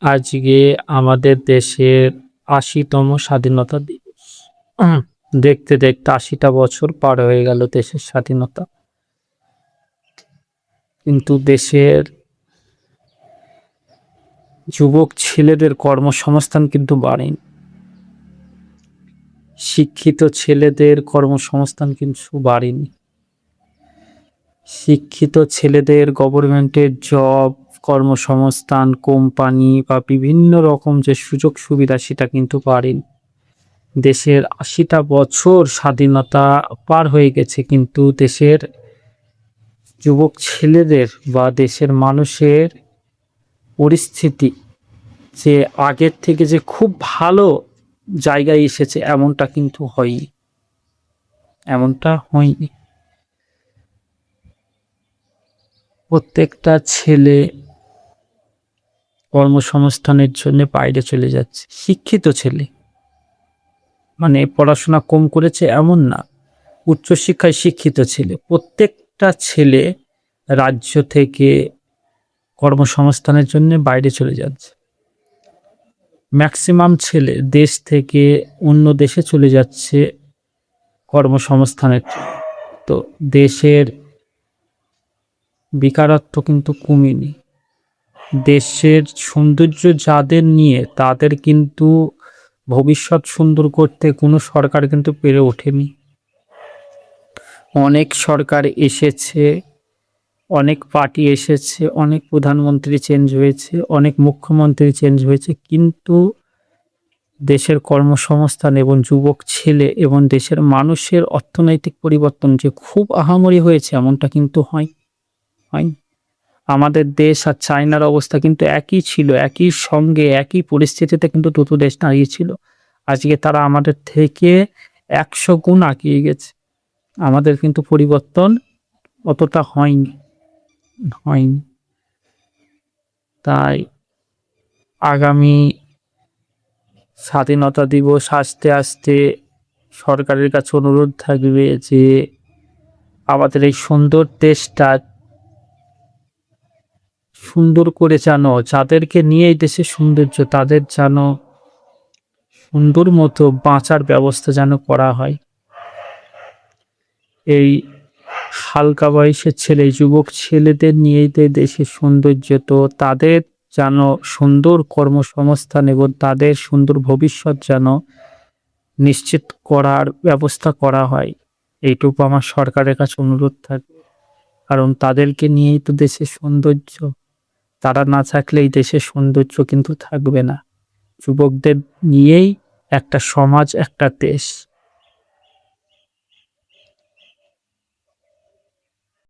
আজকে আমাদের দেশের ৮০তম স্বাধীনতা দিবস। দেখতে দেখতে ৮০টা বছর পার হয়ে গেল দেশের স্বাধীনতা। কিন্তু দেশের যুবক ছেলেদের কর্মসংস্থান কিন্তু বাড়েনি। শিক্ষিত ছেলেদের কর্মসংস্থান কিন্তু বাড়েনি। শিক্ষিত ছেলেদের গভর্নমেন্টের জব, কর্মসংস্থান, কোম্পানি বা বিভিন্ন রকম যে সুযোগ সুবিধা সেটা কিন্তু বাড়েনি। দেশের ৮০টা বছর স্বাধীনতা পার হয়ে গেছে, কিন্তু দেশের যুবক ছেলেদের বা দেশের মানুষের পরিস্থিতি যে আগের থেকে যে খুব ভালো জায়গায় এসেছে এমনটা কিন্তু হয়নি। প্রত্যেকটা ছেলে কর্মসংস্থানের জন্য বাইরে চলে যাচ্ছে। শিক্ষিত ছেলে, মানে পড়াশোনা কম করেছে এমন না, উচ্চশিক্ষায় শিক্ষিত ছেলে। প্রত্যেকটা ছেলে রাজ্য থেকে কর্মসংস্থানের জন্য বাইরে চলে যাচ্ছে। ম্যাক্সিমাম ছেলে দেশ থেকে অন্য দেশে চলে যাচ্ছে কর্মসংস্থানের জন্য। তো দেশের বেকারত্ব কিন্তু কমেনি। দেশের সৌন্দর্য যাদের নিয়ে তাদের কিন্তু ভবিষ্যৎ সুন্দর করতে কোনো সরকার কিন্তু পেরে ওঠেনি। অনেক সরকার এসেছে, অনেক পার্টি এসেছে, অনেক প্রধানমন্ত্রী চেঞ্জ হয়েছে, অনেক মুখ্যমন্ত্রী চেঞ্জ হয়েছে, কিন্তু দেশের কর্মসংস্থান এবং যুবক ছেলে এবং দেশের মানুষের অর্থনৈতিক পরিবর্তন যে খুব আহামরি হয়েছে এমনটা কিন্তু হয়নি। আমাদের দেশ আর চায়নার অবস্থা কিন্তু একই ছিল, একই সঙ্গে একই পরিস্থিতিতে কিন্তু দুটো দেশ দাঁড়িয়েছিল। আজকে তারা আমাদের থেকে ১০০ গুণ এগিয়ে গেছে। আমাদের কিন্তু পরিবর্তন অতটা হয়নি। তাই আগামী স্বাধীনতা দিবস আসতে আসতে সরকারের কাছে অনুরোধ থাকবে যে আমাদের এই সুন্দর দেশটা সুন্দর করে যেন, যাদেরকে নিয়ে এই দেশের সৌন্দর্য, তাদের যেন সুন্দর মতো বাঁচার ব্যবস্থা যেন করা হয়। এই হালকা বয়সের ছেলে, যুবক ছেলেদের নিয়েই তো দেশের সৌন্দর্য, তো তাদের যেন সুন্দর কর্মসংস্থান এবং তাদের সুন্দর ভবিষ্যৎ যেন নিশ্চিত করার ব্যবস্থা করা হয়, এইটুকু আমার সরকারের কাছে অনুরোধ থাকবে। কারণ তাদেরকে নিয়েই তো দেশের সৌন্দর্য। তারা না থাকলে এই দেশের সৌন্দর্য কিন্তু থাকবে না। যুবকদের নিয়েই একটা সমাজ, একটা দেশ।